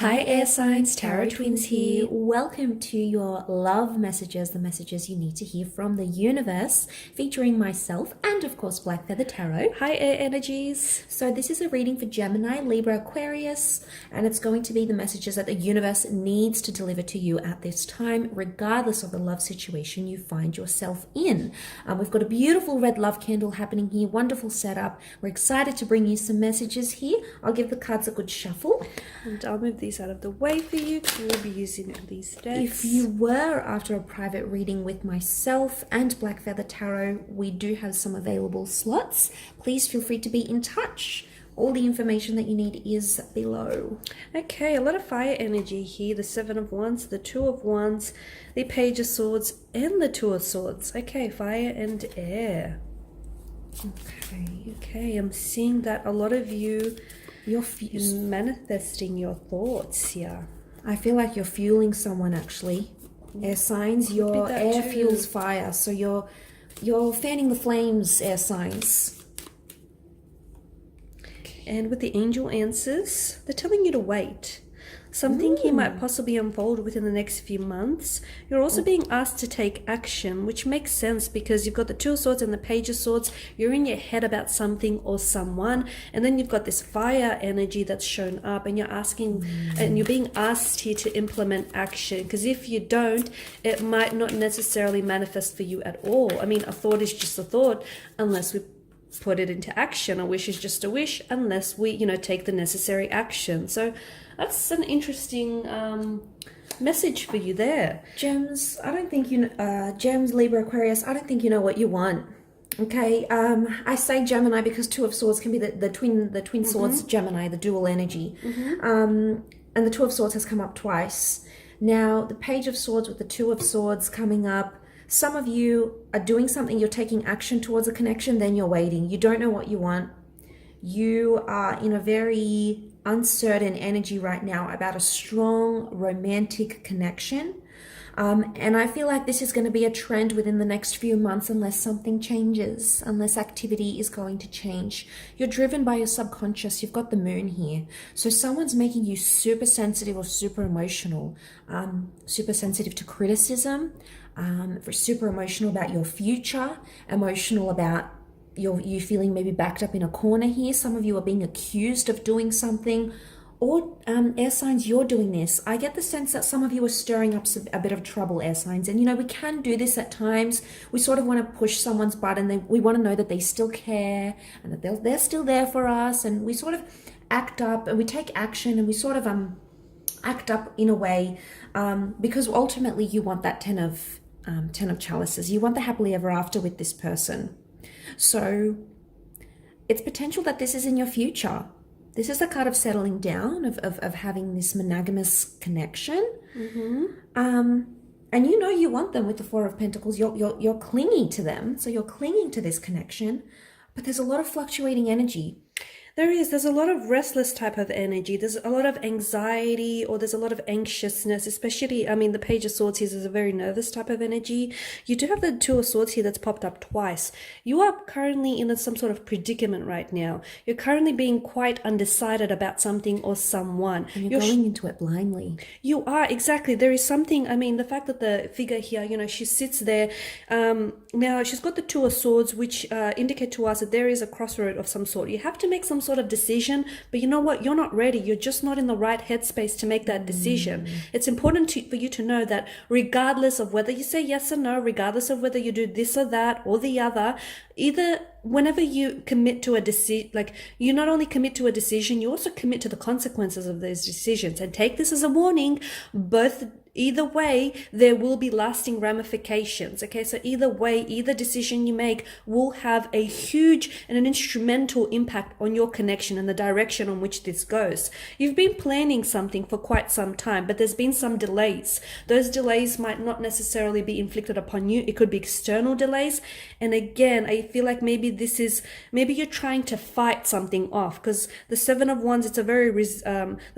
Hi air signs, Tarot Twins here. Welcome to your love messages, the messages you need to hear from the universe, featuring myself and of course Black Feather Tarot. Hi air energies. So this is a reading for Gemini, Libra, Aquarius, and it's going to be the messages that the universe needs to deliver to you at this time, regardless of the love situation you find yourself in. We've got a beautiful red love candle happening here, wonderful setup. We're excited to bring you some messages here. I'll give the cards a good shuffle. And I'll move these out of the way for you because we'll be using these decks. If you were after a private reading with myself and Black Feather Tarot, we do have some available slots. Please feel free to be in touch. All the information that you need is below. Okay, a lot of fire energy here. The Seven of Wands, the Two of Wands, the Page of Swords, and the Two of Swords. Okay, fire and air. Okay, I'm seeing that a lot of you, you're manifesting your thoughts here. I feel like you're fueling someone actually. Air signs, your air fuels fire. So you're fanning the flames, air signs. And with the angel answers, they're telling you to wait. Something here might possibly unfold within the next few months. You're also being asked to take action, which makes sense because you've got the Two of Swords and the Page of Swords. You're in your head about something or someone, and then you've got this fire energy that's shown up, and you're asking, and you're being asked here to implement action. Because if you don't, it might not necessarily manifest for you at all. I mean, a thought is just a thought unless we put it into action. A wish is just a wish unless we, take the necessary action. So that's an interesting message for you there. Gems, I don't think Gems, Libra, Aquarius, I don't think you know what you want. Okay, I say Gemini because Two of Swords can be the twin swords, Gemini, the dual energy. And the Two of Swords has come up twice. Now, the Page of Swords with the Two of Swords coming up, some of you are doing something, you're taking action towards a connection, then you're waiting. You don't know what you want. You are in a very uncertain energy right now about a strong romantic connection. And I feel like this is going to be a trend within the next few months unless something changes, unless activity is going to change. You're driven by your subconscious. You've got the moon here. So someone's making you super sensitive or super emotional, super sensitive to criticism, super emotional about your future, emotional about you feeling maybe backed up in a corner here. Some of you are being accused of doing something, or air signs, you're doing this. I get the sense that some of you are stirring up a bit of trouble, air signs. And we can do this at times. We sort of want to push someone's button. We want to know that they still care and that they're still there for us. And we sort of act up and we take action and we sort of act up in a way because ultimately you want that ten of chalices. You want the happily ever after with this person. So it's potential that this is in your future. This is the card of settling down, of having this monogamous connection. And you want them with the Four of Pentacles. You're clingy to them. So you're clinging to this connection. But there's a lot of fluctuating energy. There's a lot of restless type of energy. There's a lot of anxiety, or there's a lot of anxiousness, especially, the Page of Swords here is a very nervous type of energy. You do have the Two of Swords here that's popped up twice. You are currently in some sort of predicament right now. You're currently being quite undecided about something or someone. And you're going into it blindly. You are, exactly. There is something, the fact that the figure here, she sits there. Now, she's got the Two of Swords, which indicate to us that there is a crossroad of some sort. You have to make some sort of decision, but you know what? You're not ready. You're just not in the right headspace to make that decision. It's important for you to know that regardless of whether you say yes or no, regardless of whether you do this or that or the other, either whenever you commit to a decision, you not only commit to a decision, you also commit to the consequences of those decisions. And take this as a warning, either way, there will be lasting ramifications. Okay, so either way, either decision you make will have a huge and an instrumental impact on your connection and the direction on which this goes. You've been planning something for quite some time, but there's been some delays. Those delays might not necessarily be inflicted upon you. It could be external delays. And again, I feel like maybe you're trying to fight something off, because the Seven of Wands, it's a very, there's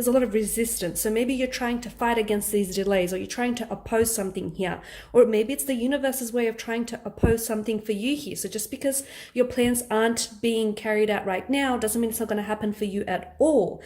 a lot of resistance. So maybe you're trying to fight against these delays, or you're trying to oppose something here, or maybe it's the universe's way of trying to oppose something for you here. So just because your plans aren't being carried out right now doesn't mean it's not going to happen for you at all.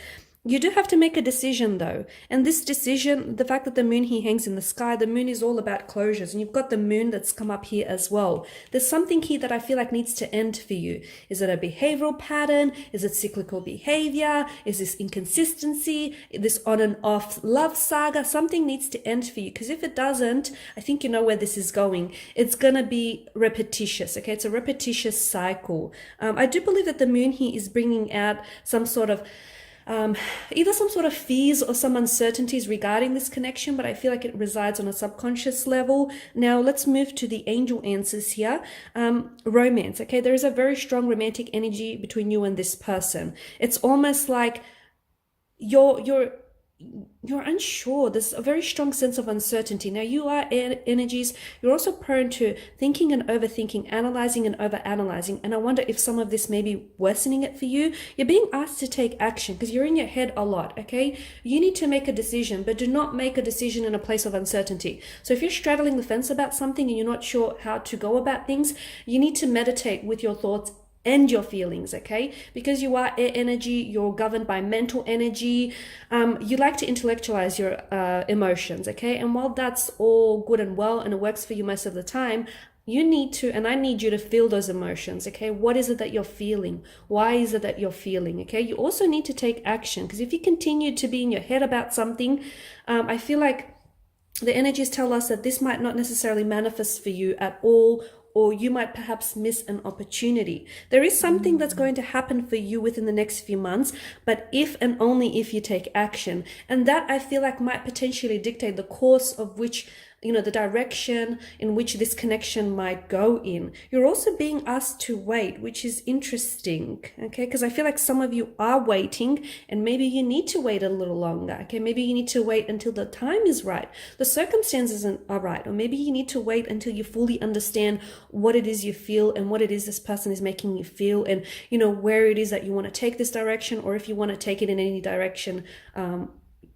You do have to make a decision though. And this decision, the fact that the moon here hangs in the sky, the moon is all about closures. And you've got the moon that's come up here as well. There's something here that I feel like needs to end for you. Is it a behavioral pattern? Is it cyclical behavior? Is this inconsistency? This on and off love saga? Something needs to end for you. Because if it doesn't, I think you know where this is going. It's going to be repetitious. Okay. It's a repetitious cycle. I do believe that the moon here is bringing out some sort of either some sort of fears or some uncertainties regarding this connection, but I feel like it resides on a subconscious level. Now let's move to the angel answers here. Romance. Okay, there is a very strong romantic energy between you and this person. It's almost like you're unsure. There's a very strong sense of uncertainty. Now you are air energies. You're also prone to thinking and overthinking, analyzing and overanalyzing. And I wonder if some of this may be worsening it for you. You're being asked to take action because you're in your head a lot, okay? You need to make a decision, but do not make a decision in a place of uncertainty. So if you're straddling the fence about something and you're not sure how to go about things, you need to meditate with your thoughts and your feelings, okay? Because you are air energy, you're governed by mental energy. You like to intellectualize your emotions, okay? And while that's all good and well and it works for you most of the time, you need to, and I need you to feel those emotions, okay? What is it that you're feeling? Why is it that you're feeling, okay? You also need to take action because if you continue to be in your head about something, I feel like the energies tell us that this might not necessarily manifest for you at all, or you might perhaps miss an opportunity. There is something that's going to happen for you within the next few months, but if and only if you take action. And that I feel like might potentially dictate the course of which, the direction in which this connection might go in. You're also being asked to wait, which is interesting, okay? Because I feel like some of you are waiting and maybe you need to wait a little longer, okay? Maybe you need to wait until the time is right, the circumstances are right, or maybe you need to wait until you fully understand what it is you feel and what it is this person is making you feel and, where it is that you want to take this direction or if you want to take it in any direction,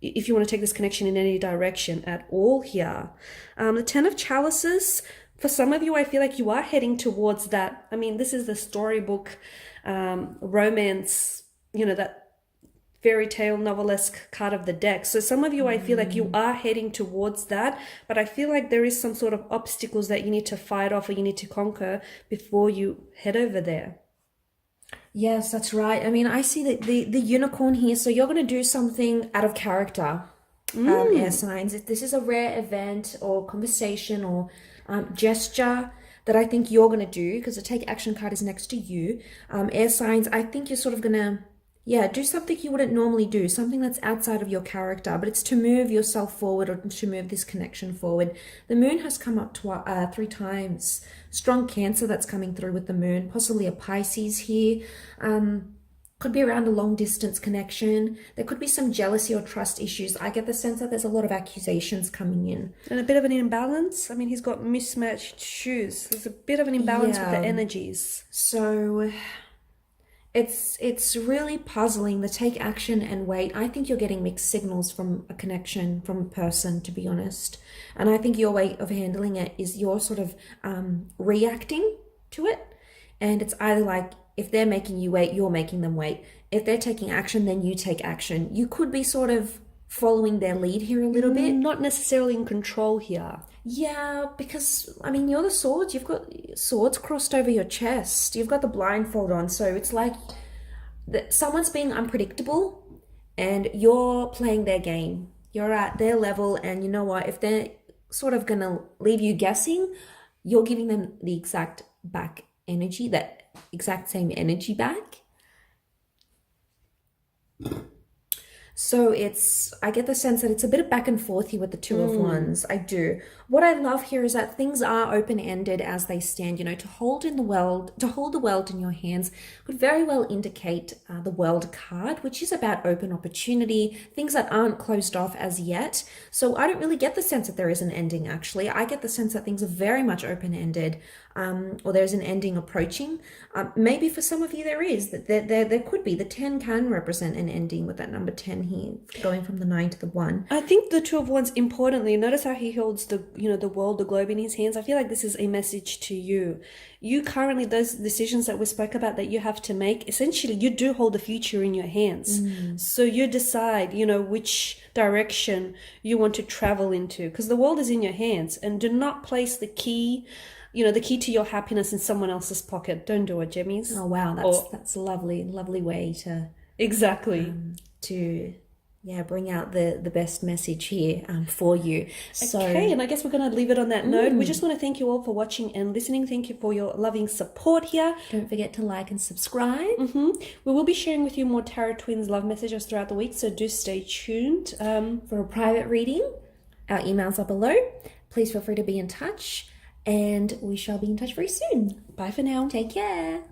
if you want to take this connection in any direction at all here. The Ten of Chalices, for some of you, I feel like you are heading towards that. I mean, this is the storybook romance, that fairy tale novelesque card of the deck. So some of you, I feel like you are heading towards that, but I feel like there is some sort of obstacles that you need to fight off or you need to conquer before you head over there. Yes, that's right. I mean, I see the unicorn here. So you're going to do something out of character, air signs. This is a rare event or conversation or gesture that I think you're going to do because the take action card is next to you. Air signs, I think you're sort of going to, do something you wouldn't normally do, something that's outside of your character, but it's to move yourself forward or to move this connection forward. The moon has come up 3 times. Strong Cancer that's coming through with the moon, possibly a Pisces here. Could be around a long distance connection. There could be some jealousy or trust issues. I get the sense that there's a lot of accusations coming in. And a bit of an imbalance. I mean, he's got mismatched shoes. There's a bit of an imbalance with the energies. So it's really puzzling, the take action and wait. I think you're getting mixed signals from a connection, from a person, to be honest. And I think your way of handling it is you're sort of reacting to it. And it's either like, if they're making you wait, you're making them wait. If they're taking action, then you take action. You could be sort of following their lead here a little bit. Not necessarily in control here. Yeah, because, I mean, you're the swords. You've got swords crossed over your chest. You've got the blindfold on. So it's like someone's being unpredictable and you're playing their game. You're at their level, and you know what? If they're sort of going to leave you guessing, you're giving them the exact back energy, that exact same energy back. So I get the sense that it's a bit of back and forth here with the Two of Wands. I do. What I love here is that things are open-ended as they stand. To hold the world in your hands could very well indicate the World card, which is about open opportunity, things that aren't closed off as yet. So I don't really get the sense that there is an ending, actually. I get the sense that things are very much open-ended. or there's an ending approaching. Maybe for some of you there is, that there could be. The 10 can represent an ending with that number 10 here, going from the 9 to the 1. I think the Two of Wands, importantly, notice how he holds the, you know, the world, the globe in his hands. I feel like this is a message to you. You currently, those decisions that we spoke about that you have to make, essentially you do hold the future in your hands. So you decide, you know, which direction you want to travel into, because the world is in your hands. And do not place the key, you know, the key to your happiness in someone else's pocket. Don't do it, Gemmies. Oh wow, that's a lovely way to exactly bring out the best message here for you. So, okay, and I guess we're going to leave it on that note. We just want to thank you all for watching and listening. Thank you for your loving support here. Don't forget to like and subscribe. We will be sharing with you more Tarot Twins love messages throughout the week, so do stay tuned. For a private reading, our emails are below. Please feel free to be in touch, and we shall be in touch very soon. Bye for now. Take care.